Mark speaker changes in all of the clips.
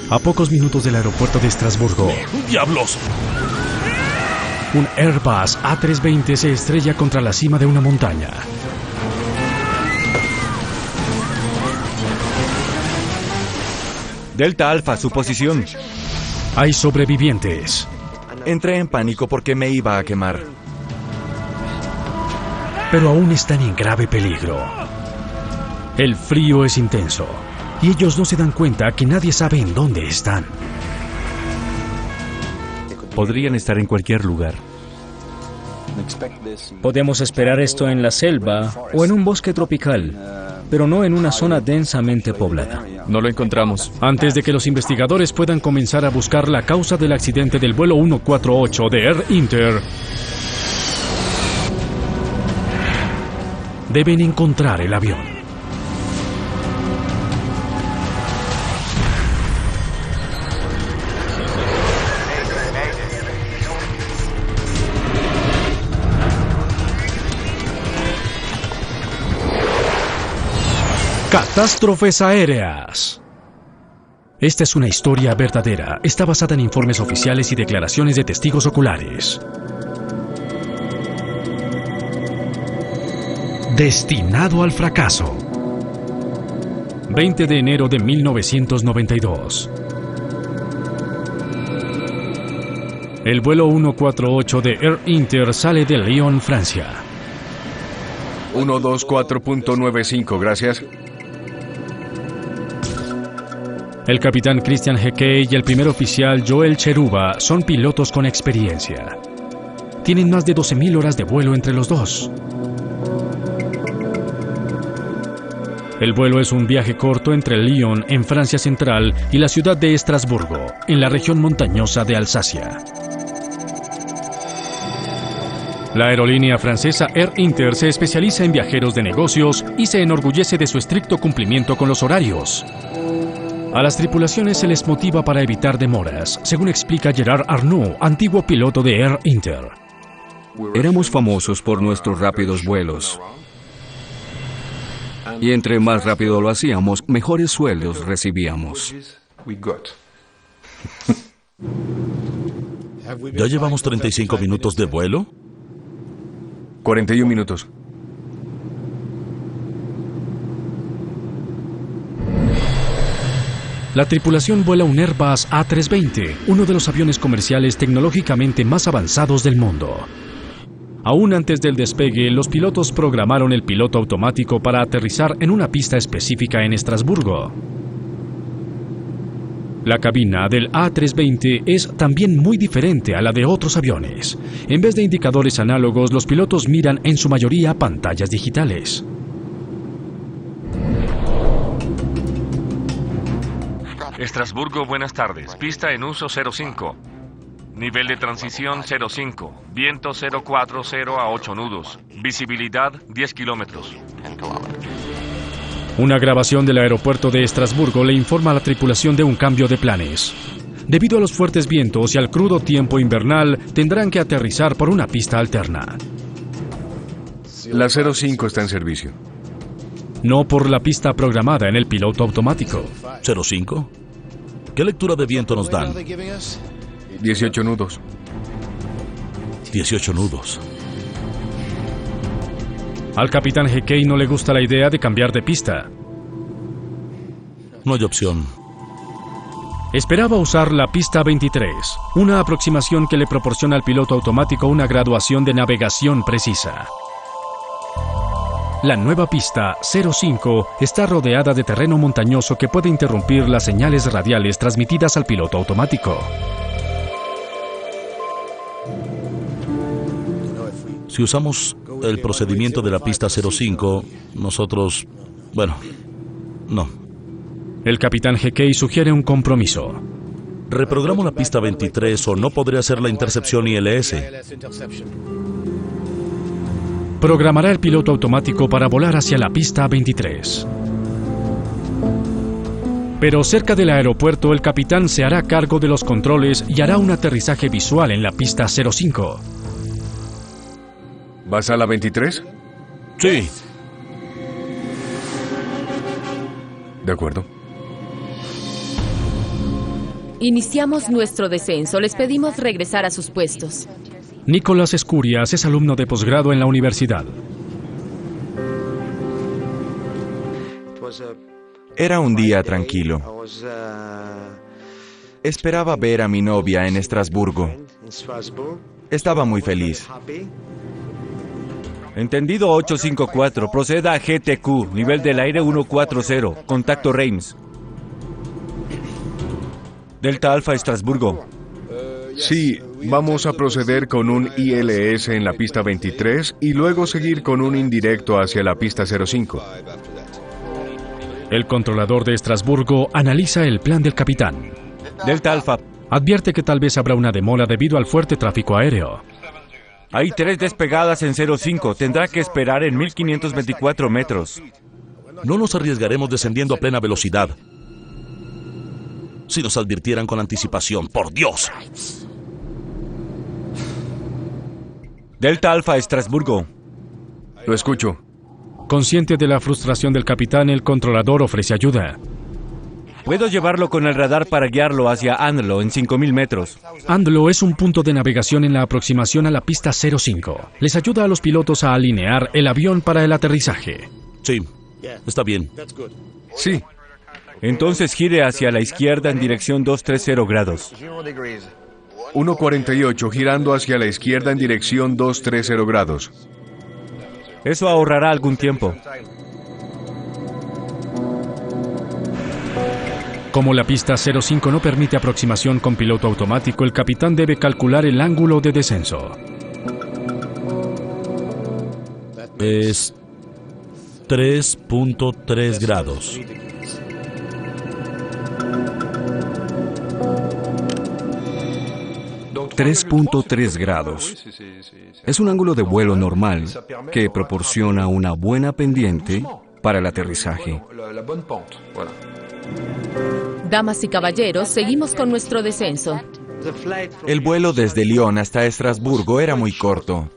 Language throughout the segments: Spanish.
Speaker 1: A pocos minutos del aeropuerto de Estrasburgo,
Speaker 2: ¡Diablos!
Speaker 1: un Airbus A320 se estrella contra la cima de una montaña.
Speaker 3: Delta Alpha, su posición.
Speaker 1: Hay sobrevivientes,
Speaker 3: Entré en pánico porque me iba a quemar.
Speaker 1: pero aún están en grave peligro. El frío es intenso y ellos no se dan cuenta que nadie sabe en dónde están.
Speaker 2: Podrían estar en cualquier lugar.
Speaker 4: Podemos esperar esto en la selva o en un bosque tropical, pero no en una zona densamente poblada.
Speaker 2: No lo encontramos.
Speaker 1: Antes de que los investigadores puedan comenzar a buscar la causa del accidente del vuelo 148 de Air Inter, deben encontrar el avión. Catástrofes aéreas. Esta es una historia verdadera. Está basada en informes oficiales y declaraciones de testigos oculares. Destinado al fracaso. 20 de enero de 1992. El vuelo 148 de Air Inter sale de Lyon, Francia.
Speaker 5: 124.95, gracias.
Speaker 1: El capitán Christian Hekey y el primer oficial Joel Cheruba son pilotos con experiencia. Tienen más de 12.000 horas de vuelo entre los dos. El vuelo es un viaje corto entre Lyon, en Francia Central, y la ciudad de Estrasburgo, en la región montañosa de Alsacia. La aerolínea francesa Air Inter se especializa en viajeros de negocios y se enorgullece de su estricto cumplimiento con los horarios. A las tripulaciones se les motiva para evitar demoras, según explica Gerard Arnault, antiguo piloto de Air Inter.
Speaker 6: Éramos famosos por nuestros rápidos vuelos. Y entre más rápido lo hacíamos, mejores sueldos recibíamos.
Speaker 2: ¿Ya llevamos 35 minutos de vuelo?
Speaker 5: 41 minutos.
Speaker 1: La tripulación vuela un Airbus A320, uno de los aviones comerciales tecnológicamente más avanzados del mundo. Aún antes del despegue, los pilotos programaron el piloto automático para aterrizar en una pista específica en Estrasburgo. La cabina del A320 es también muy diferente a la de otros aviones. En vez de indicadores análogos, los pilotos miran en su mayoría pantallas digitales.
Speaker 7: Estrasburgo, buenas tardes. Pista en uso 05. Nivel de transición 05. Viento 040 a 8 nudos. Visibilidad 10 kilómetros.
Speaker 1: Una grabación del aeropuerto de Estrasburgo le informa a la tripulación de un cambio de planes. Debido a los fuertes vientos y al crudo tiempo invernal, tendrán que aterrizar por una pista alterna.
Speaker 5: La 05 está en servicio.
Speaker 1: No por la pista programada en el piloto automático.
Speaker 2: ¿05? ¿Qué lectura de viento nos dan?
Speaker 5: 18 nudos.
Speaker 2: 18 nudos.
Speaker 1: Al capitán Hekey no le gusta la idea de cambiar de pista.
Speaker 2: No hay opción.
Speaker 1: Esperaba usar la pista 23, una aproximación que le proporciona al piloto automático una graduación de navegación precisa. La nueva pista 05 está rodeada de terreno montañoso que puede interrumpir las señales radiales transmitidas al piloto automático.
Speaker 2: Si usamos el procedimiento de la pista 05, nosotros... bueno, no.
Speaker 1: El capitán Hekey sugiere un compromiso.
Speaker 2: Reprogramo la pista 23 o no podré hacer la intercepción ILS.
Speaker 1: Programará el piloto automático para volar hacia la pista 23. Pero cerca del aeropuerto el capitán se hará cargo de los controles y hará un aterrizaje visual en la pista 05.
Speaker 5: ¿Vas a la 23?
Speaker 2: Sí.
Speaker 5: De acuerdo.
Speaker 8: Iniciamos nuestro descenso. Les pedimos regresar a sus puestos.
Speaker 1: Nicolás Escurias es alumno de posgrado en la universidad.
Speaker 3: Era un día tranquilo. Esperaba ver a mi novia en Estrasburgo. Estaba muy feliz.
Speaker 9: Entendido 854, proceda a GTQ, nivel del aire 140, contacto Reims. Delta Alfa, Estrasburgo.
Speaker 5: Sí, vamos a proceder con un ILS en la pista 23 y luego seguir con un indirecto hacia la pista 05.
Speaker 1: El controlador de Estrasburgo analiza el plan del capitán.
Speaker 9: Delta Alfa.
Speaker 1: Advierte que tal vez habrá una demora debido al fuerte tráfico aéreo.
Speaker 9: Hay 3 despegadas en 05. Tendrá que esperar en 1524 metros.
Speaker 2: No nos arriesgaremos descendiendo a plena velocidad. Si nos advirtieran con anticipación, ¡por Dios!
Speaker 9: Delta Alfa, Estrasburgo.
Speaker 5: Lo escucho.
Speaker 1: Consciente de la frustración del capitán, el controlador ofrece ayuda.
Speaker 9: Puedo llevarlo con el radar para guiarlo hacia Andlo en 5000 metros.
Speaker 1: Andlo es un punto de navegación en la aproximación a la pista 05. Les ayuda a los pilotos a alinear el avión para el aterrizaje.
Speaker 2: Sí, está bien.
Speaker 5: Sí.
Speaker 9: Entonces gire hacia la izquierda en dirección 230 grados.
Speaker 5: 148, girando hacia la izquierda en dirección 230 grados.
Speaker 9: Eso ahorrará algún tiempo.
Speaker 1: Como la pista 05 no permite aproximación con piloto automático, el capitán debe calcular el ángulo de descenso.
Speaker 2: Es 3.3 grados.
Speaker 6: $3.3 grados. Es un ángulo de vuelo normal que proporciona una buena pendiente para el aterrizaje.
Speaker 8: Damas y caballeros, seguimos con nuestro descenso.
Speaker 3: El vuelo desde Lyon hasta Estrasburgo era muy corto.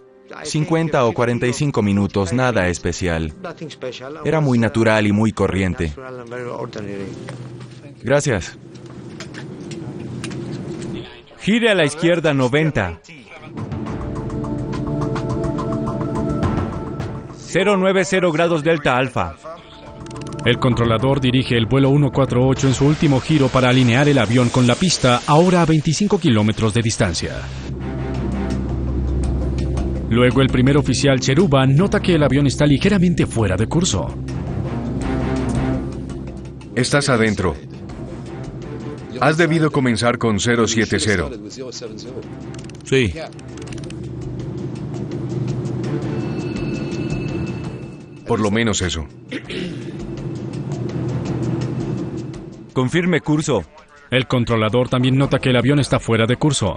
Speaker 3: 50 o 45 minutos, nada especial. Era muy natural y muy corriente. Gracias.
Speaker 9: Gire a la izquierda 90. 090 grados Delta Alfa.
Speaker 1: El controlador dirige el vuelo 148 en su último giro para alinear el avión con la pista, ahora a 25 kilómetros de distancia. Luego el primer oficial Cheruba nota que el avión está ligeramente fuera de curso.
Speaker 5: Estás adentro. Has debido comenzar con 070.
Speaker 2: Sí.
Speaker 5: Por lo menos eso.
Speaker 9: Confirme curso.
Speaker 1: El controlador también nota que el avión está fuera de curso.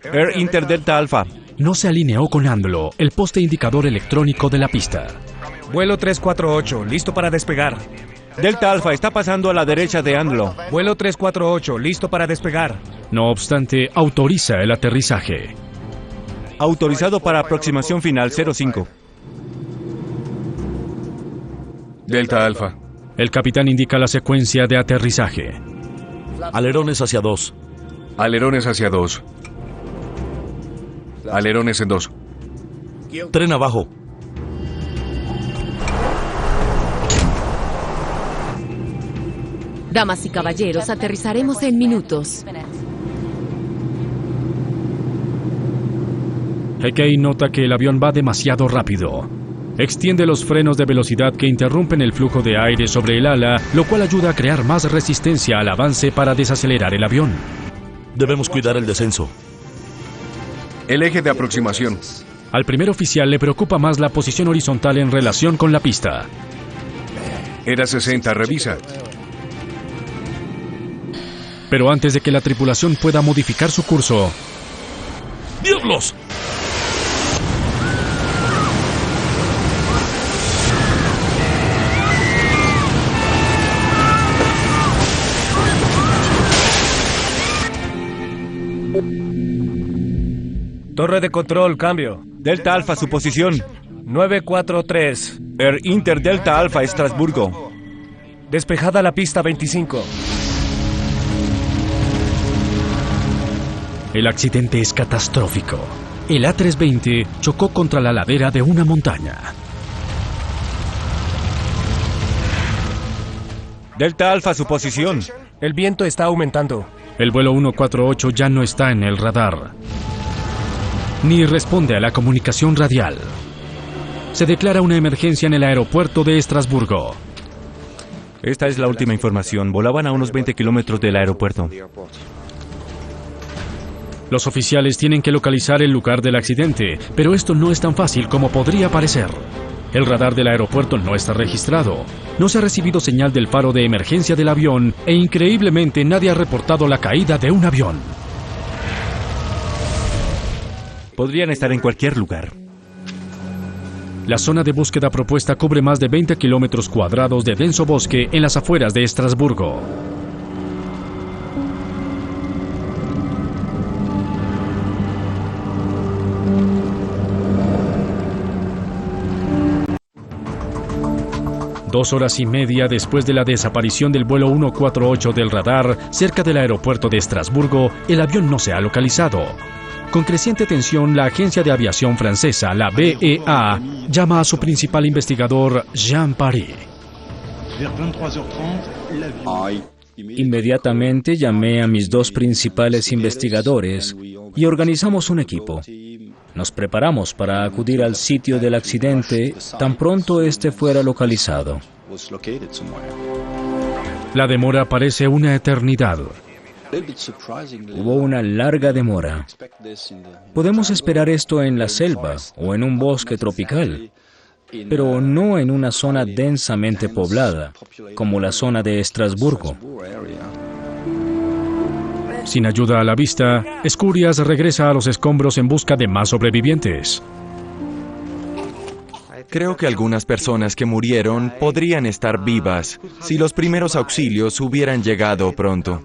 Speaker 9: Air Inter Delta Alfa.
Speaker 1: No se alineó con Andlo, el poste indicador electrónico de la pista.
Speaker 10: Vuelo 348, listo para despegar.
Speaker 9: Delta Alfa está pasando a la derecha de Andlo.
Speaker 10: Vuelo 348, listo para despegar.
Speaker 1: No obstante, autoriza el aterrizaje.
Speaker 9: Autorizado para aproximación final 05.
Speaker 5: Delta Alfa.
Speaker 1: El capitán indica la secuencia de aterrizaje.
Speaker 2: Alerones hacia 2.
Speaker 5: Alerones hacia 2. Alerones en 2.
Speaker 2: Tren abajo.
Speaker 8: Damas y caballeros, aterrizaremos en minutos.
Speaker 1: Heikei nota que el avión va demasiado rápido. Extiende los frenos de velocidad que interrumpen el flujo de aire sobre el ala, lo cual ayuda a crear más resistencia al avance para desacelerar el avión.
Speaker 2: Debemos cuidar el descenso.
Speaker 5: El eje de aproximación.
Speaker 1: Al primer oficial le preocupa más la posición horizontal en relación con la pista.
Speaker 5: Era 60, revisa.
Speaker 1: Pero antes de que la tripulación pueda modificar su curso...
Speaker 2: ¡Diablos!
Speaker 10: Torre de control, cambio.
Speaker 9: Delta Alfa, su posición.
Speaker 10: 943.
Speaker 9: Air Inter Delta Alfa, Estrasburgo.
Speaker 10: Despejada la pista 25.
Speaker 1: El accidente es catastrófico. El A320 chocó contra la ladera de una montaña.
Speaker 9: Delta Alfa, su posición.
Speaker 10: El viento está aumentando.
Speaker 1: El vuelo 148 ya no está en el radar, ni responde a la comunicación radial. Se declara una emergencia en el aeropuerto de Estrasburgo.
Speaker 9: Esta es la última información. Volaban a unos 20 kilómetros del aeropuerto.
Speaker 1: Los oficiales tienen que localizar el lugar del accidente, pero esto no es tan fácil como podría parecer. El radar del aeropuerto no está registrado. No se ha recibido señal del faro de emergencia del avión e increíblemente nadie ha reportado la caída de un avión.
Speaker 9: Podrían estar en cualquier lugar.
Speaker 1: La zona de búsqueda propuesta cubre más de 20 kilómetros cuadrados de denso bosque en las afueras de Estrasburgo. Dos horas y media después de la desaparición del vuelo 148 del radar cerca del aeropuerto de Estrasburgo, el avión no se ha localizado. Con creciente tensión, la agencia de aviación francesa, la BEA, llama a su principal investigador, Jean Paris.
Speaker 4: Inmediatamente llamé a mis dos principales investigadores y organizamos un equipo. Nos preparamos para acudir al sitio del accidente tan pronto este fuera localizado.
Speaker 1: La demora parece una eternidad.
Speaker 4: Hubo una larga demora. Podemos esperar esto en la selva o en un bosque tropical, pero no en una zona densamente poblada, como la zona de Estrasburgo.
Speaker 1: Sin ayuda a la vista, Escurias regresa a los escombros en busca de más sobrevivientes.
Speaker 3: Creo que algunas personas que murieron podrían estar vivas si los primeros auxilios hubieran llegado pronto.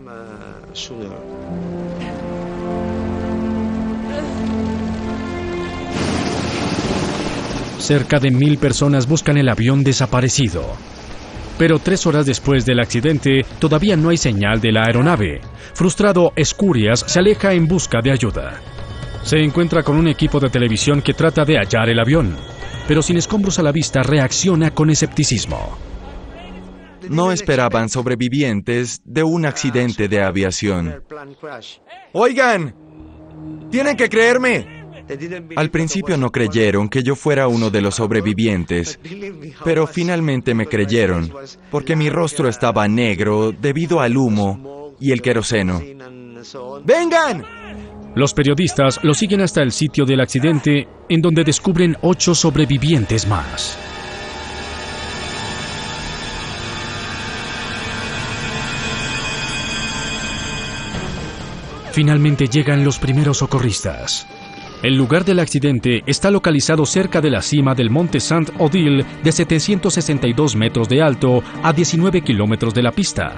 Speaker 1: Cerca de 1000 personas buscan el avión desaparecido. Pero 3 horas después del accidente, todavía no hay señal de la aeronave. Frustrado, Escurias se aleja en busca de ayuda. Se encuentra con un equipo de televisión que trata de hallar el avión, pero sin escombros a la vista reacciona con escepticismo.
Speaker 3: No esperaban sobrevivientes de un accidente de aviación. ¡Oigan! ¡Tienen que creerme! Al principio no creyeron que yo fuera uno de los sobrevivientes, pero finalmente me creyeron, porque mi rostro estaba negro debido al humo y el queroseno. ¡Vengan!
Speaker 1: Los periodistas lo siguen hasta el sitio del accidente, en donde descubren 8 sobrevivientes más. Finalmente llegan los primeros socorristas. El lugar del accidente está localizado cerca de la cima del monte Saint-Odile de 762 metros de alto a 19 kilómetros de la pista.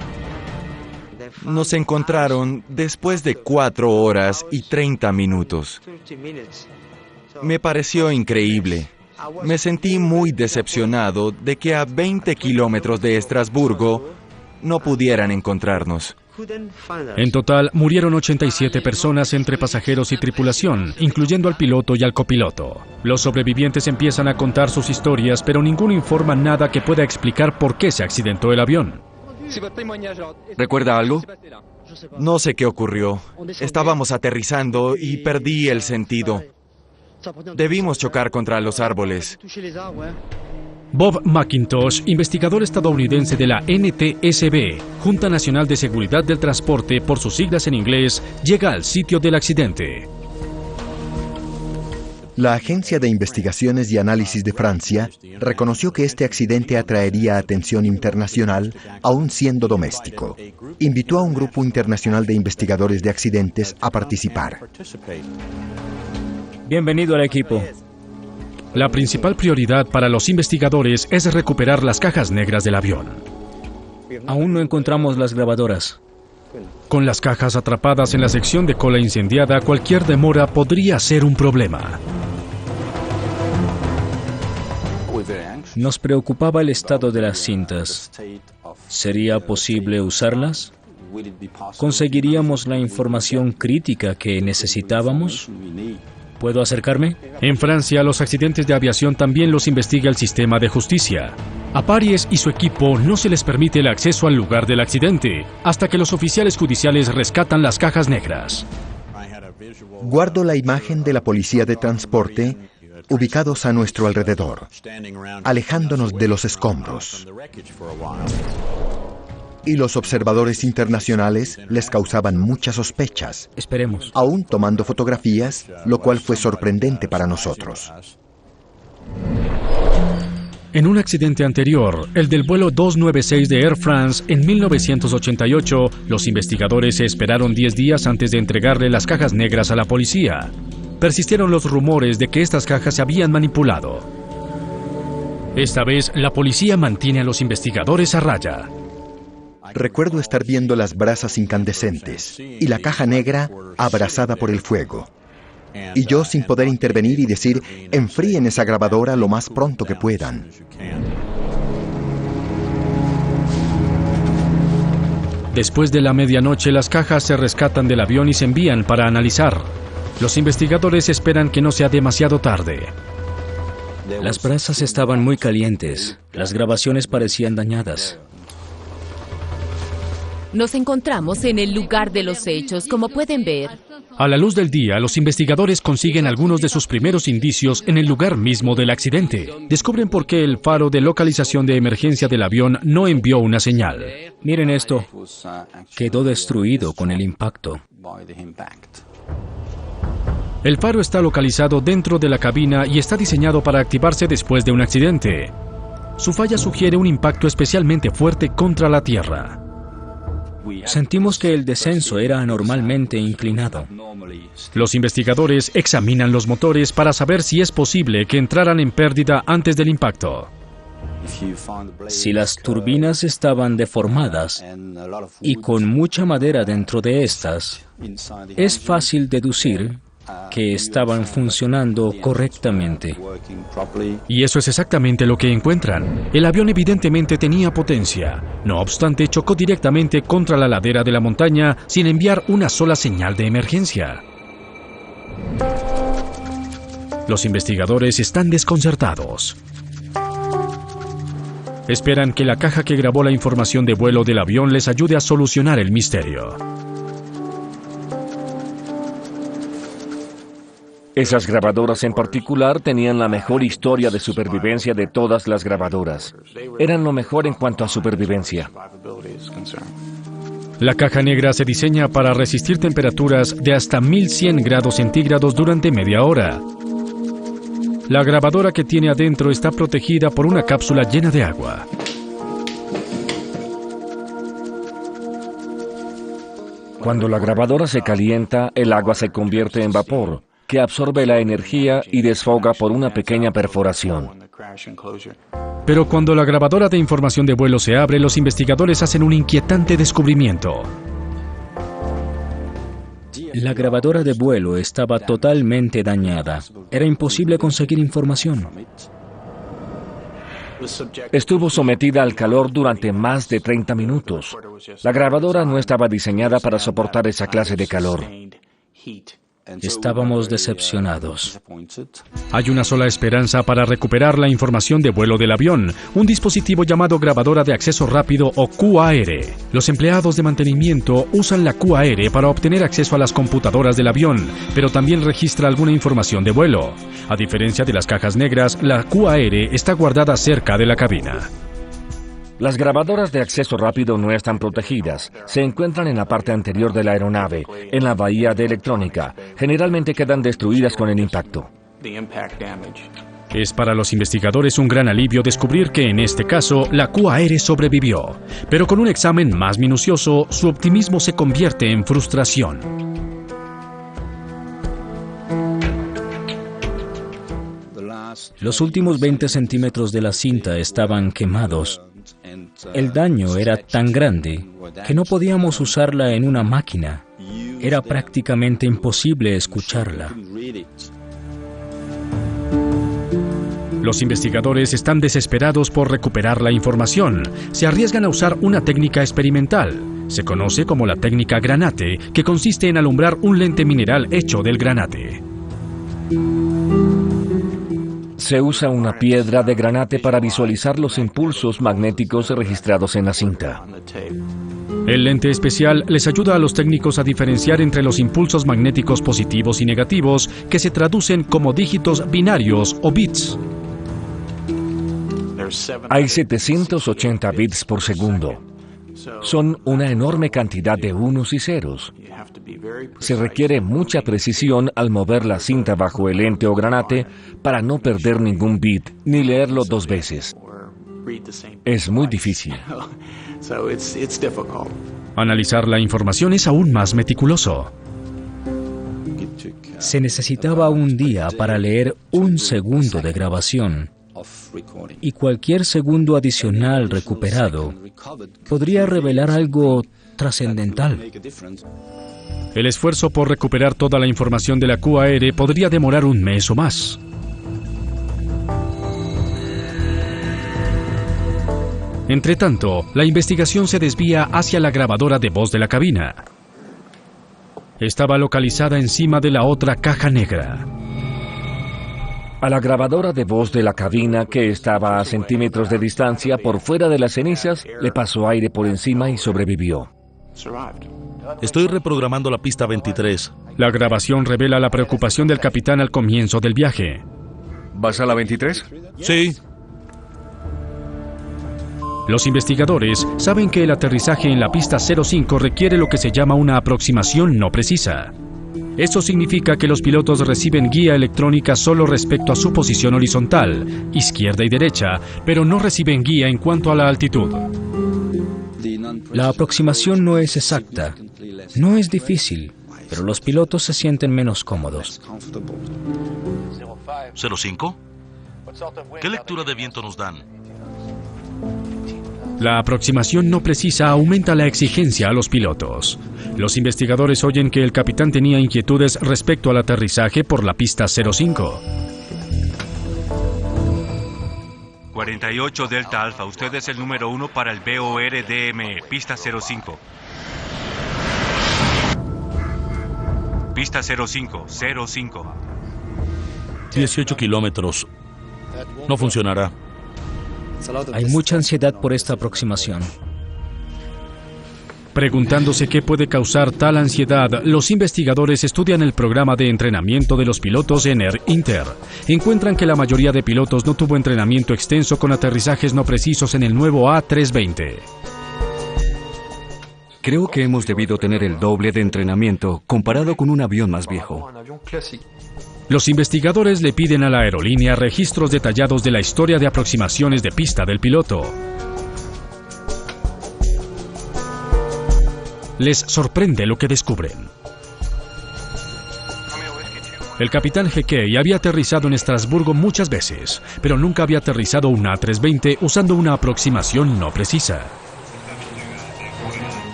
Speaker 3: Nos encontraron después de 4 horas y 30 minutos. Me pareció increíble. Me sentí muy decepcionado de que a 20 kilómetros de Estrasburgo no pudieran encontrarnos.
Speaker 1: En total, murieron 87 personas entre pasajeros y tripulación, incluyendo al piloto y al copiloto. Los sobrevivientes empiezan a contar sus historias, pero ninguno informa nada que pueda explicar por qué se accidentó el avión.
Speaker 3: ¿Recuerda algo? No sé qué ocurrió. Estábamos aterrizando y perdí el sentido. Debimos chocar contra los árboles.
Speaker 1: Bob McIntosh, investigador estadounidense de la NTSB, Junta Nacional de Seguridad del Transporte, por sus siglas en inglés, llega al sitio del accidente.
Speaker 11: La Agencia de Investigaciones y Análisis de Francia reconoció que este accidente atraería atención internacional, aun siendo doméstico. Invitó a un grupo internacional de investigadores de accidentes a participar.
Speaker 4: Bienvenido al equipo.
Speaker 1: La principal prioridad para los investigadores es recuperar las cajas negras del avión.
Speaker 4: Aún no encontramos las grabadoras.
Speaker 1: Con las cajas atrapadas en la sección de cola incendiada, cualquier demora podría ser un problema.
Speaker 4: Nos preocupaba el estado de las cintas. ¿Sería posible usarlas? ¿conseguiríamos la información crítica que necesitábamos? ¿Puedo acercarme?
Speaker 1: En Francia, los accidentes de aviación también los investiga el sistema de justicia. A Paries y su equipo no se les permite el acceso al lugar del accidente hasta que los oficiales judiciales rescatan las cajas negras.
Speaker 11: Guardo la imagen de la policía de transporte ubicados a nuestro alrededor, alejándonos de los escombros. Y los observadores internacionales les causaban muchas sospechas.
Speaker 4: Esperemos.
Speaker 11: Aún tomando fotografías, lo cual fue sorprendente para nosotros.
Speaker 1: En un accidente anterior, el del vuelo 296 de Air France en 1988, los investigadores se esperaron 10 días antes de entregarle las cajas negras a la policía. Persistieron los rumores de que estas cajas se habían manipulado. Esta vez, la policía mantiene a los investigadores a raya.
Speaker 11: Recuerdo estar viendo las brasas incandescentes y la caja negra abrasada por el fuego. Y yo sin poder intervenir y decir, enfríen esa grabadora lo más pronto que puedan.
Speaker 1: Después de la medianoche, las cajas se rescatan del avión y se envían para analizar. Los investigadores esperan que no sea demasiado tarde.
Speaker 4: Las brasas estaban muy calientes. Las grabaciones parecían dañadas.
Speaker 8: Nos encontramos en el lugar de los hechos, como pueden ver.
Speaker 1: A la luz del día, los investigadores consiguen algunos de sus primeros indicios en el lugar mismo del accidente. Descubren por qué el faro de localización de emergencia del avión no envió una señal.
Speaker 4: Miren esto. Quedó destruido con el impacto.
Speaker 1: El faro está localizado dentro de la cabina y está diseñado para activarse después de un accidente. Su falla sugiere un impacto especialmente fuerte contra la Tierra.
Speaker 4: Sentimos que el descenso era anormalmente inclinado.
Speaker 1: Los investigadores examinan los motores para saber si es posible que entraran en pérdida antes del impacto.
Speaker 4: Si las turbinas estaban deformadas y con mucha madera dentro de estas, es fácil deducir que estaban funcionando correctamente.
Speaker 1: Y eso es exactamente lo que encuentran. El avión evidentemente tenía potencia. No obstante, chocó directamente contra la ladera de la montaña sin enviar una sola señal de emergencia. Los investigadores están desconcertados. Esperan que la caja que grabó la información de vuelo del avión les ayude a solucionar el misterio.
Speaker 7: Esas grabadoras en particular tenían la mejor historia de supervivencia de todas las grabadoras. Eran lo mejor en cuanto a supervivencia.
Speaker 1: La caja negra se diseña para resistir temperaturas de hasta 1100 grados centígrados durante media hora. La grabadora que tiene adentro está protegida por una cápsula llena de agua.
Speaker 7: Cuando la grabadora se calienta, el agua se convierte en vapor, que absorbe la energía y desfoga por una pequeña perforación.
Speaker 1: Pero cuando la grabadora de información de vuelo se abre, los investigadores hacen un inquietante descubrimiento.
Speaker 4: La grabadora de vuelo estaba totalmente dañada. Era imposible conseguir información.
Speaker 7: Estuvo sometida al calor durante más de 30 minutos. La grabadora no estaba diseñada para soportar esa clase de calor.
Speaker 4: Estábamos decepcionados.
Speaker 1: Hay una sola esperanza para recuperar la información de vuelo del avión, un dispositivo llamado grabadora de acceso rápido o QAR. Los empleados de mantenimiento usan la QAR para obtener acceso a las computadoras del avión, pero también registra alguna información de vuelo. A diferencia de las cajas negras, la QAR está guardada cerca de la cabina.
Speaker 7: Las grabadoras de acceso rápido no están protegidas. Se encuentran en la parte anterior de la aeronave, en la bahía de electrónica. Generalmente quedan destruidas con el impacto.
Speaker 1: Es para los investigadores un gran alivio descubrir que en este caso la QAR sobrevivió. Pero con un examen más minucioso, su optimismo se convierte en frustración.
Speaker 4: Los últimos 20 centímetros de la cinta estaban quemados. El daño era tan grande que no podíamos usarla en una máquina. Era prácticamente imposible escucharla.
Speaker 1: Los investigadores están desesperados por recuperar la información. Se arriesgan a usar una técnica experimental. Se conoce como la técnica granate, que consiste en alumbrar un lente mineral hecho del granate.
Speaker 12: Se usa una piedra de granate para visualizar los impulsos magnéticos registrados en la cinta.
Speaker 1: El lente especial les ayuda a los técnicos a diferenciar entre los impulsos magnéticos positivos y negativos, que se traducen como dígitos binarios o bits.
Speaker 12: Hay 780 bits por segundo. Son una enorme cantidad de unos y ceros. Se requiere mucha precisión al mover la cinta bajo el lente o granate para no perder ningún bit ni leerlo dos veces. Es muy difícil.
Speaker 1: Analizar la información es aún más meticuloso.
Speaker 4: Se necesitaba un día para leer un segundo de grabación, y cualquier segundo adicional recuperado podría revelar algo trascendental.
Speaker 1: El esfuerzo por recuperar toda la información de la QAR podría demorar un mes o más. Entretanto, la investigación se desvía hacia la grabadora de voz de la cabina. Estaba localizada encima de la otra caja negra.
Speaker 12: A la grabadora de voz de la cabina, que estaba a centímetros de distancia por fuera de las cenizas, le pasó aire por encima y sobrevivió.
Speaker 2: Estoy reprogramando la pista 23.
Speaker 1: La grabación revela la preocupación del capitán al comienzo del viaje.
Speaker 5: ¿Vas a la 23?
Speaker 2: Sí.
Speaker 1: Los investigadores saben que el aterrizaje en la pista 05 requiere lo que se llama una aproximación no precisa. Esto significa que los pilotos reciben guía electrónica solo respecto a su posición horizontal, izquierda y derecha, pero no reciben guía en cuanto a la altitud.
Speaker 4: La aproximación no es exacta, no es difícil, pero los pilotos se sienten menos cómodos.
Speaker 2: ¿05? ¿Qué lectura de viento nos dan?
Speaker 1: La aproximación no precisa aumenta la exigencia a los pilotos. Los investigadores oyen que el capitán tenía inquietudes respecto al aterrizaje por la pista 05.
Speaker 9: 48 Delta Alfa, usted es el número 1 para el BOR-DME, pista 05. Pista 05, 05.
Speaker 2: 18 kilómetros. No funcionará.
Speaker 4: Hay mucha ansiedad por esta aproximación.
Speaker 1: Preguntándose qué puede causar tal ansiedad, los investigadores estudian el programa de entrenamiento de los pilotos en Air Inter. Encuentran que la mayoría de pilotos no tuvo entrenamiento extenso con aterrizajes no precisos en el nuevo A320.
Speaker 6: Creo que hemos debido tener el doble de entrenamiento comparado con un avión más viejo.
Speaker 1: Los investigadores le piden a la aerolínea registros detallados de la historia de aproximaciones de pista del piloto. Les sorprende lo que descubren. El capitán Gekei había aterrizado en Estrasburgo muchas veces, pero nunca había aterrizado un A320 usando una aproximación no precisa.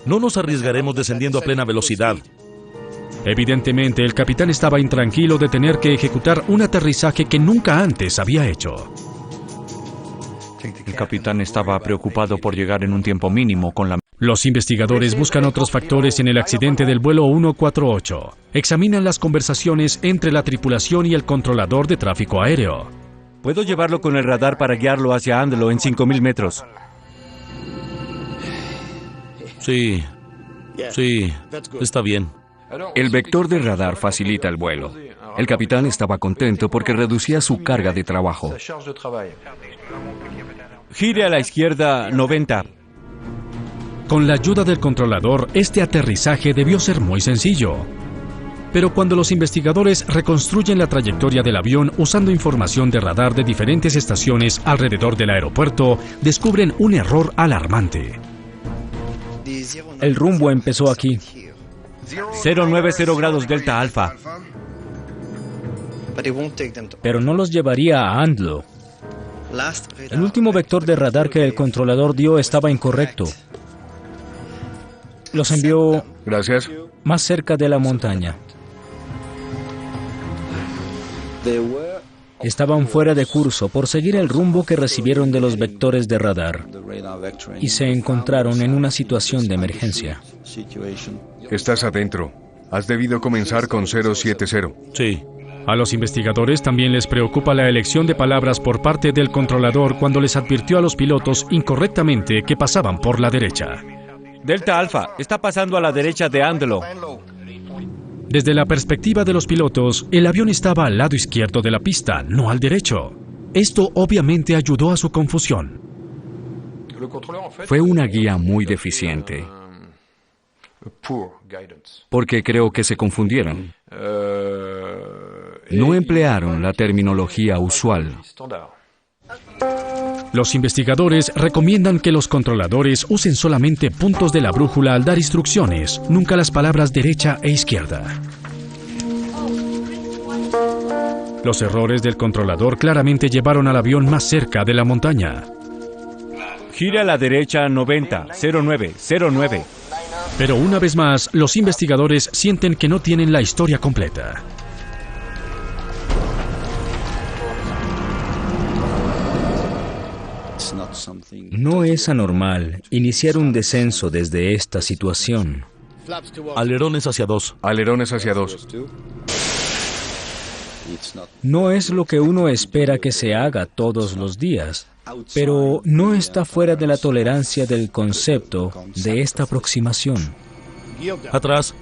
Speaker 2: No nos arriesgaremos descendiendo a plena velocidad.
Speaker 1: Evidentemente, el capitán estaba intranquilo de tener que ejecutar un aterrizaje que nunca antes había hecho.
Speaker 9: El capitán estaba preocupado por llegar en un tiempo mínimo con la...
Speaker 1: Los investigadores buscan otros factores en el accidente del vuelo 148. Examinan las conversaciones entre la tripulación y el controlador de tráfico aéreo.
Speaker 9: Puedo llevarlo con el radar para guiarlo hacia Andlo en 5.000 metros.
Speaker 2: Sí, está bien.
Speaker 6: El vector de radar facilita el vuelo. El capitán estaba contento porque reducía su carga de trabajo.
Speaker 9: Gire a la izquierda 90.
Speaker 1: Con la ayuda del controlador, este aterrizaje debió ser muy sencillo. Pero cuando los investigadores reconstruyen la trayectoria del avión usando información de radar de diferentes estaciones alrededor del aeropuerto, descubren un error alarmante.
Speaker 4: El rumbo empezó aquí.
Speaker 9: 090 grados Delta Alfa.
Speaker 4: Pero no los llevaría a Andlo. El último vector de radar que el controlador dio estaba incorrecto. Los envió más cerca de la montaña. Estaban fuera de curso por seguir el rumbo que recibieron de los vectores de radar y se encontraron en una situación de emergencia.
Speaker 5: Estás adentro. Has debido comenzar con 070.
Speaker 2: Sí.
Speaker 1: A los investigadores también les preocupa la elección de palabras por parte del controlador cuando les advirtió a los pilotos incorrectamente que pasaban por la derecha.
Speaker 13: Delta Alpha, está pasando a la derecha de Andelo.
Speaker 1: Desde la perspectiva de los pilotos, el avión estaba al lado izquierdo de la pista, no al derecho. Esto obviamente ayudó a su confusión.
Speaker 6: Fue una guía muy deficiente, porque creo que se confundieron. No emplearon la terminología usual.
Speaker 1: Los investigadores recomiendan que los controladores usen solamente puntos de la brújula al dar instrucciones, nunca las palabras derecha e izquierda. Los errores del controlador claramente llevaron al avión más cerca de la montaña.
Speaker 13: Gira a la derecha 90, 09.
Speaker 1: Pero una vez más, los investigadores sienten que no tienen la historia completa.
Speaker 4: No es anormal iniciar un descenso desde esta situación.
Speaker 2: Alerones hacia 2.
Speaker 5: Alerones hacia 2.
Speaker 4: No es lo que uno espera que se haga todos los días, pero no está fuera de la tolerancia del concepto de esta aproximación.
Speaker 2: Atrás.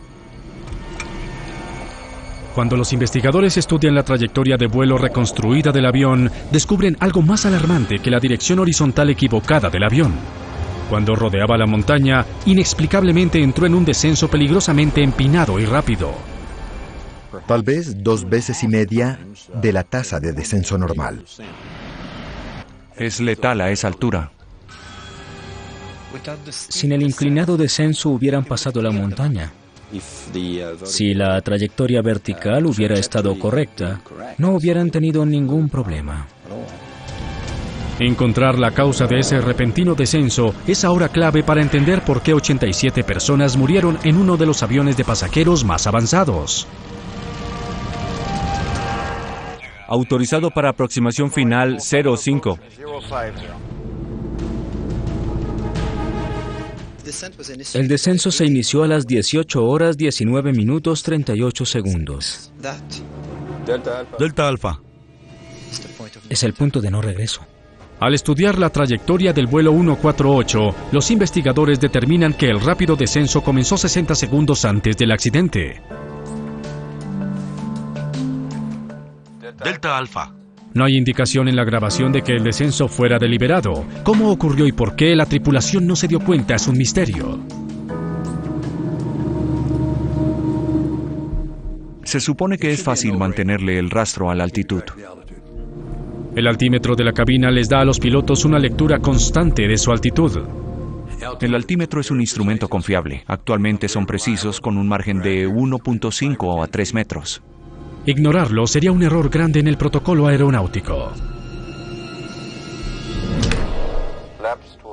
Speaker 1: Cuando los investigadores estudian la trayectoria de vuelo reconstruida del avión, descubren algo más alarmante que la dirección horizontal equivocada del avión. Cuando rodeaba la montaña, inexplicablemente entró en un descenso peligrosamente empinado y rápido.
Speaker 11: Tal vez 2 veces y media de la tasa de descenso normal.
Speaker 6: Es letal a esa altura.
Speaker 4: Sin el inclinado descenso hubieran pasado la montaña. Si la trayectoria vertical hubiera estado correcta, no hubieran tenido ningún problema.
Speaker 1: Encontrar la causa de ese repentino descenso es ahora clave para entender por qué 87 personas murieron en uno de los aviones de pasajeros más avanzados.
Speaker 13: Autorizado para aproximación final 05.
Speaker 4: El descenso se inició a las 18 horas 19 minutos 38 segundos.
Speaker 2: Delta Alpha.
Speaker 4: Es el punto de no regreso.
Speaker 1: Al estudiar la trayectoria del vuelo 148, los investigadores determinan que el rápido descenso comenzó 60 segundos antes del accidente.
Speaker 2: Delta Alpha.
Speaker 1: No hay indicación en la grabación de que el descenso fuera deliberado. ¿Cómo ocurrió y por qué la tripulación no se dio cuenta es un misterio?
Speaker 6: Se supone que es fácil mantenerle el rastro a la altitud.
Speaker 1: El altímetro de la cabina les da a los pilotos una lectura constante de su altitud.
Speaker 6: El altímetro es un instrumento confiable. Actualmente son precisos con un margen de 1.5 a 3 metros.
Speaker 1: Ignorarlo sería un error grande en el protocolo aeronáutico.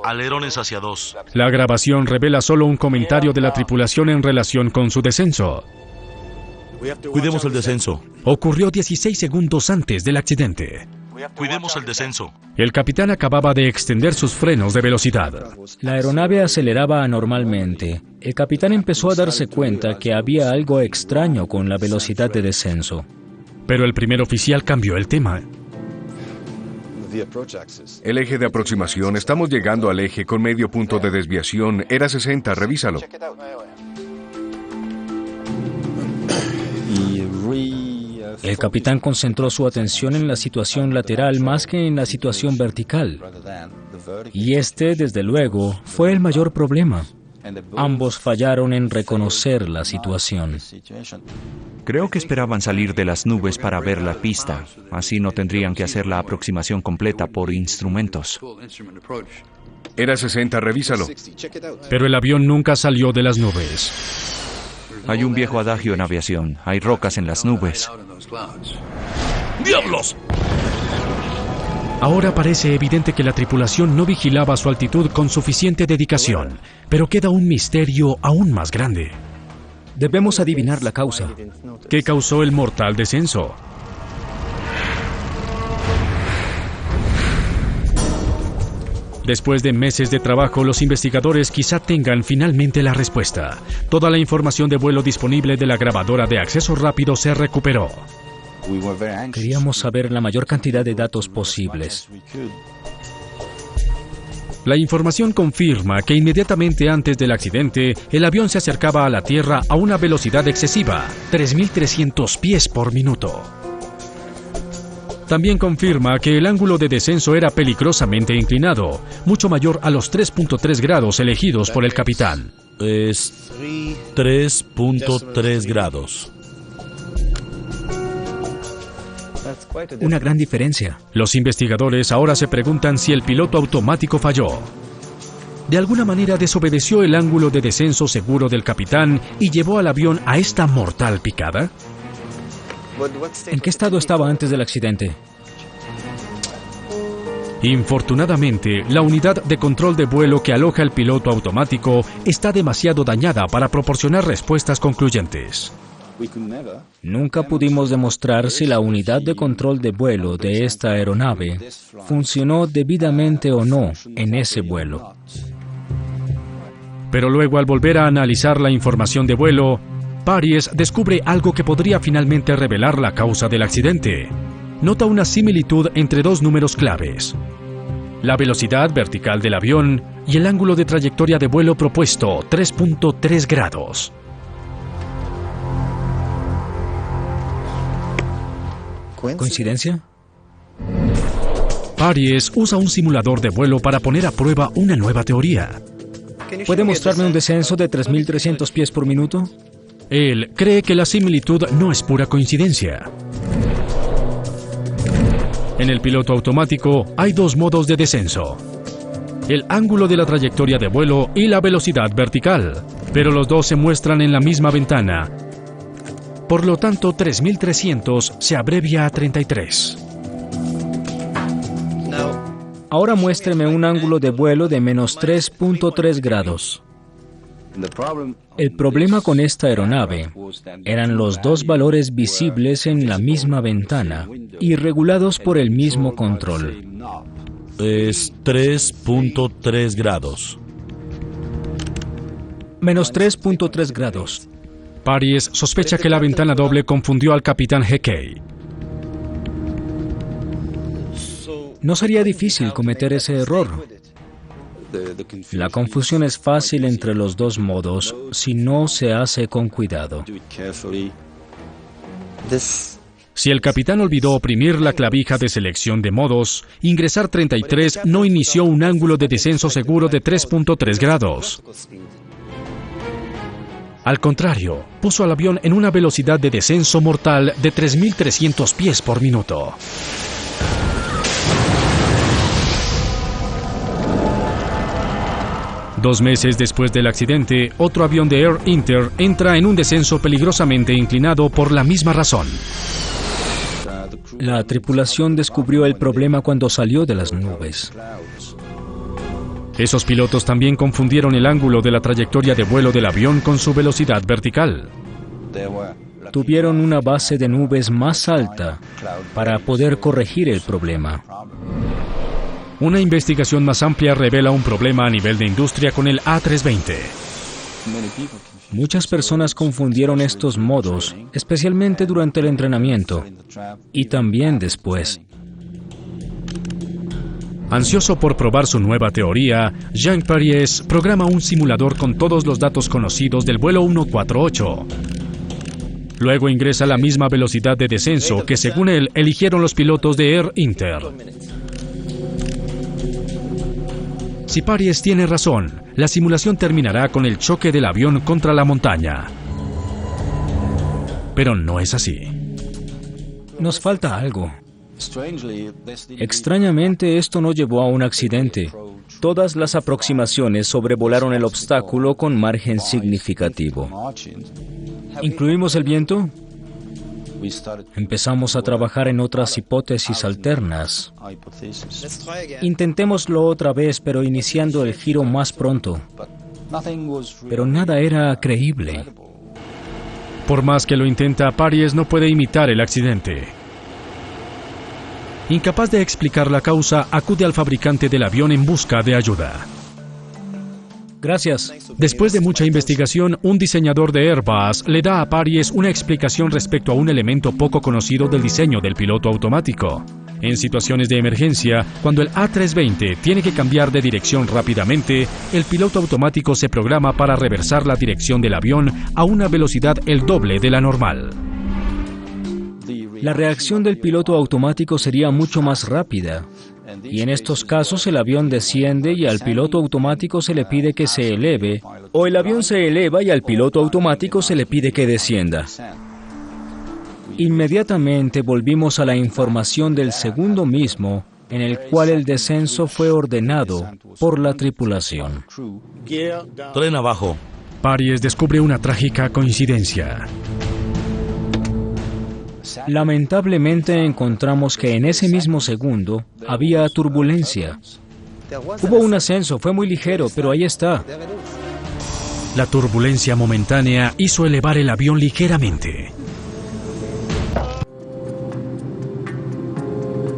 Speaker 2: Alerones hacia 2.
Speaker 1: La grabación revela solo un comentario de la tripulación en relación con su descenso.
Speaker 2: Cuidemos el descenso.
Speaker 1: Ocurrió 16 segundos antes del accidente.
Speaker 2: Cuidemos el descenso.
Speaker 1: El capitán acababa de extender sus frenos de velocidad.
Speaker 4: La aeronave aceleraba anormalmente. El capitán empezó a darse cuenta que había algo extraño con la velocidad de descenso.
Speaker 1: Pero el primer oficial cambió el tema.
Speaker 5: El eje de aproximación, estamos llegando al eje con medio punto de desviación. Era 60, revísalo.
Speaker 4: El capitán concentró su atención en la situación lateral más que en la situación vertical. Y este, desde luego, fue el mayor problema. Ambos fallaron en reconocer la situación.
Speaker 6: Creo que esperaban salir de las nubes para ver la pista. Así no tendrían que hacer la aproximación completa por instrumentos.
Speaker 5: Era 60, revísalo.
Speaker 1: Pero el avión nunca salió de las nubes.
Speaker 6: Hay un viejo adagio en aviación. Hay rocas en las nubes.
Speaker 2: ¡Diablos!
Speaker 1: Ahora parece evidente que la tripulación no vigilaba su altitud con suficiente dedicación, pero queda un misterio aún más grande.
Speaker 4: Debemos adivinar la causa.
Speaker 1: ¿Qué causó el mortal descenso? Después de meses de trabajo, los investigadores quizá tengan finalmente la respuesta. Toda la información de vuelo disponible de la grabadora de acceso rápido se recuperó.
Speaker 4: Queríamos saber la mayor cantidad de datos posibles.
Speaker 1: La información confirma que inmediatamente antes del accidente, el avión se acercaba a la Tierra a una velocidad excesiva, 3.300 pies por minuto. También confirma que el ángulo de descenso era peligrosamente inclinado, mucho mayor a los 3.3 grados elegidos por el capitán.
Speaker 2: Es 3.3 grados.
Speaker 4: Una gran diferencia.
Speaker 1: Los investigadores ahora se preguntan si el piloto automático falló. De alguna manera desobedeció el ángulo de descenso seguro del capitán y llevó al avión a esta mortal picada.
Speaker 4: ¿En qué estado estaba antes del accidente?
Speaker 1: Infortunadamente, la unidad de control de vuelo que aloja el piloto automático está demasiado dañada para proporcionar respuestas concluyentes.
Speaker 4: Nunca pudimos demostrar si la unidad de control de vuelo de esta aeronave funcionó debidamente o no en ese vuelo.
Speaker 1: Pero luego, al volver a analizar la información de vuelo, Paries descubre algo que podría finalmente revelar la causa del accidente. Nota una similitud entre dos números claves: la velocidad vertical del avión y el ángulo de trayectoria de vuelo propuesto, 3.3 grados.
Speaker 4: ¿Coincidencia?
Speaker 1: Paries usa un simulador de vuelo para poner a prueba una nueva teoría.
Speaker 4: ¿Puede mostrarme un descenso de 3.300 pies por minuto?
Speaker 1: Él cree que la similitud no es pura coincidencia. En el piloto automático hay dos modos de descenso: el ángulo de la trayectoria de vuelo y la velocidad vertical, pero los dos se muestran en la misma ventana. Por lo tanto, 3.300 se abrevia a 33.
Speaker 4: Ahora muéstreme un ángulo de vuelo de menos 3.3 grados. El problema con esta aeronave eran los dos valores visibles en la misma ventana y regulados por el mismo control.
Speaker 2: Es 3.3 grados.
Speaker 4: Menos 3.3 grados.
Speaker 1: Paries sospecha que la ventana doble confundió al capitán Hickey.
Speaker 4: No sería difícil cometer ese error. La confusión es fácil entre los dos modos si no se hace con cuidado.
Speaker 1: Si el capitán olvidó oprimir la clavija de selección de modos, ingresar 33 no inició un ángulo de descenso seguro de 3.3 grados. Al contrario, puso al avión en una velocidad de descenso mortal de 3.300 pies por minuto. Dos meses después del accidente, otro avión de Air Inter entra en un descenso peligrosamente inclinado por la misma razón.
Speaker 4: La tripulación descubrió el problema cuando salió de las nubes.
Speaker 1: Esos pilotos también confundieron el ángulo de la trayectoria de vuelo del avión con su velocidad vertical.
Speaker 4: Tuvieron una base de nubes más alta para poder corregir el problema.
Speaker 1: Una investigación más amplia revela un problema a nivel de industria con el A320.
Speaker 4: Muchas personas confundieron estos modos, especialmente durante el entrenamiento y también después.
Speaker 1: Ansioso por probar su nueva teoría, Jean Paries programa un simulador con todos los datos conocidos del vuelo 148. Luego ingresa la misma velocidad de descenso que, según él, eligieron los pilotos de Air Inter. Si Paries tiene razón, la simulación terminará con el choque del avión contra la montaña. Pero no es así.
Speaker 4: Nos falta algo. Extrañamente, esto no llevó a un accidente. Todas las aproximaciones sobrevolaron el obstáculo con margen significativo. ¿Incluimos el viento? Empezamos a trabajar en otras hipótesis alternas. Intentémoslo otra vez, pero iniciando el giro más pronto. Pero nada era creíble.
Speaker 1: Por más que lo intenta, Paries no puede imitar el accidente. Incapaz de explicar la causa, acude al fabricante del avión en busca de ayuda.
Speaker 4: Gracias.
Speaker 1: Después de mucha investigación, un diseñador de Airbus le da a Paries una explicación respecto a un elemento poco conocido del diseño del piloto automático. En situaciones de emergencia, cuando el A320 tiene que cambiar de dirección rápidamente, el piloto automático se programa para reversar la dirección del avión a una velocidad el doble de la normal.
Speaker 4: La reacción del piloto automático sería mucho más rápida. Y en estos casos el avión desciende y al piloto automático se le pide que se eleve, o el avión se eleva y al piloto automático se le pide que descienda. Inmediatamente volvimos a la información del segundo mismo, en el cual el descenso fue ordenado por la tripulación.
Speaker 2: Tren abajo.
Speaker 1: Paries descubre una trágica coincidencia.
Speaker 4: Lamentablemente encontramos que en ese mismo segundo había turbulencia. Hubo un ascenso, fue muy ligero, pero ahí está.
Speaker 1: La turbulencia momentánea hizo elevar el avión ligeramente.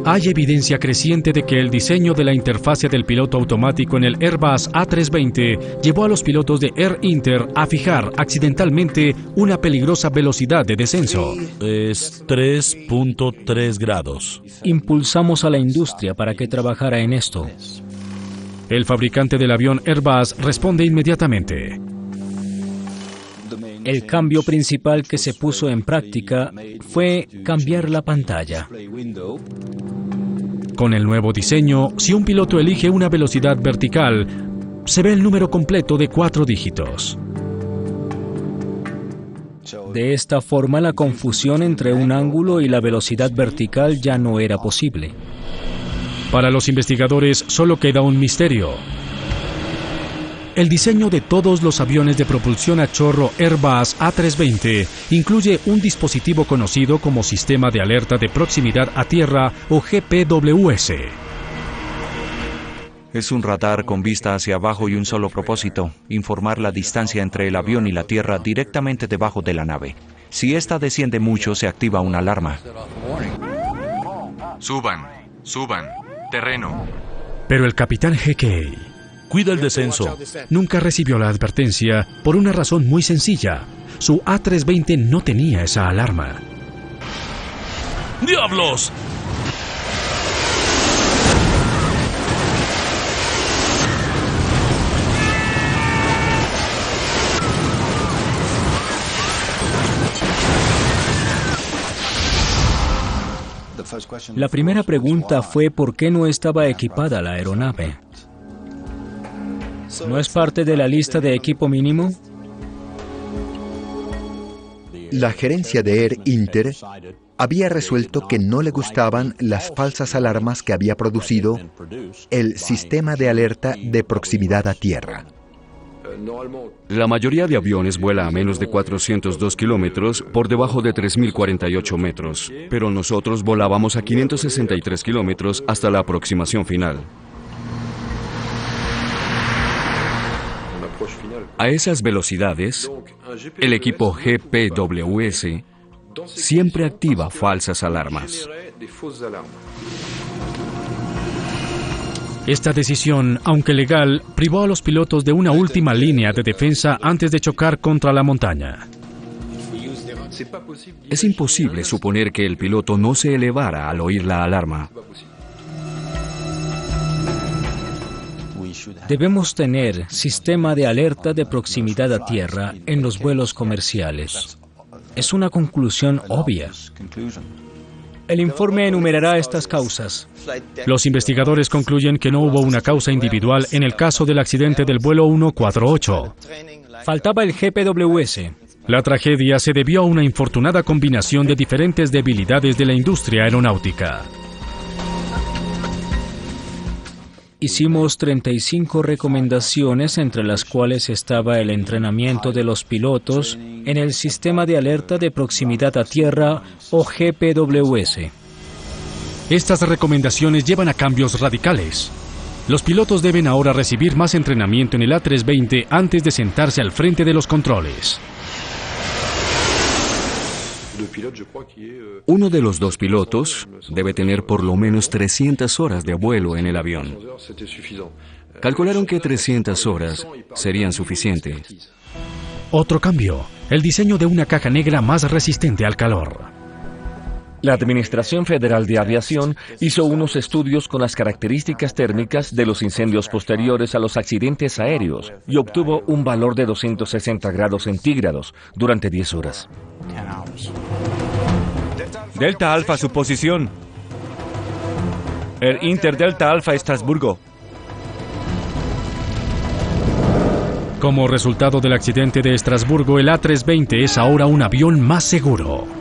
Speaker 1: Hay evidencia creciente de que el diseño de la interfase del piloto automático en el Airbus A320 llevó a los pilotos de Air Inter a fijar accidentalmente una peligrosa velocidad de descenso.
Speaker 2: Es 3.3 grados.
Speaker 4: Impulsamos a la industria para que trabajara en esto.
Speaker 1: El fabricante del avión Airbus responde inmediatamente.
Speaker 4: El cambio principal que se puso en práctica fue cambiar la pantalla.
Speaker 1: Con el nuevo diseño, si un piloto elige una velocidad vertical, se ve el número completo de 4 dígitos.
Speaker 4: De esta forma, la confusión entre un ángulo y la velocidad vertical ya no era posible.
Speaker 1: Para los investigadores, solo queda un misterio. El diseño de todos los aviones de propulsión a chorro Airbus A320 incluye un dispositivo conocido como Sistema de Alerta de Proximidad a Tierra o GPWS.
Speaker 14: Es un radar con vista hacia abajo y un solo propósito: informar la distancia entre el avión y la tierra directamente debajo de la nave. Si ésta desciende mucho, se activa una alarma.
Speaker 15: Suban, terreno.
Speaker 1: Pero el capitán GK
Speaker 2: cuida el descenso.
Speaker 1: Nunca recibió la advertencia por una razón muy sencilla. Su A320 no tenía esa alarma.
Speaker 2: ¡Diablos!
Speaker 4: La primera pregunta fue ¿por qué no estaba equipada la aeronave? ¿No es parte de la lista de equipo mínimo?
Speaker 11: La gerencia de Air Inter había resuelto que no le gustaban las falsas alarmas que había producido el sistema de alerta de proximidad a tierra.
Speaker 6: La mayoría de aviones vuela a menos de 402 kilómetros por debajo de 3.048 metros, pero nosotros volábamos a 563 kilómetros hasta la aproximación final. A esas velocidades, el equipo GPWS siempre activa falsas alarmas.
Speaker 1: Esta decisión, aunque legal, privó a los pilotos de una última línea de defensa antes de chocar contra la montaña.
Speaker 6: Es imposible suponer que el piloto no se elevara al oír la alarma.
Speaker 4: Debemos tener sistema de alerta de proximidad a tierra en los vuelos comerciales. Es una conclusión obvia. El informe enumerará estas causas.
Speaker 1: Los investigadores concluyen que no hubo una causa individual en el caso del accidente del vuelo 148.
Speaker 4: Faltaba el GPWS.
Speaker 1: La tragedia se debió a una infortunada combinación de diferentes debilidades de la industria aeronáutica.
Speaker 4: Hicimos 35 recomendaciones, entre las cuales estaba el entrenamiento de los pilotos en el sistema de alerta de proximidad a tierra o GPWS.
Speaker 1: Estas recomendaciones llevan a cambios radicales. Los pilotos deben ahora recibir más entrenamiento en el A320 antes de sentarse al frente de los controles.
Speaker 6: Uno de los dos pilotos debe tener por lo menos 300 horas de vuelo en el avión. Calcularon que 300 horas serían suficientes.
Speaker 1: Otro cambio, el diseño de una caja negra más resistente al calor.
Speaker 12: La Administración Federal de Aviación hizo unos estudios con las características térmicas de los incendios posteriores a los accidentes aéreos y obtuvo un valor de 260 grados centígrados durante 10 horas.
Speaker 13: Delta Alfa, su posición. Air Inter Delta Alfa, Estrasburgo.
Speaker 1: Como resultado del accidente de Estrasburgo, el A320 es ahora un avión más seguro.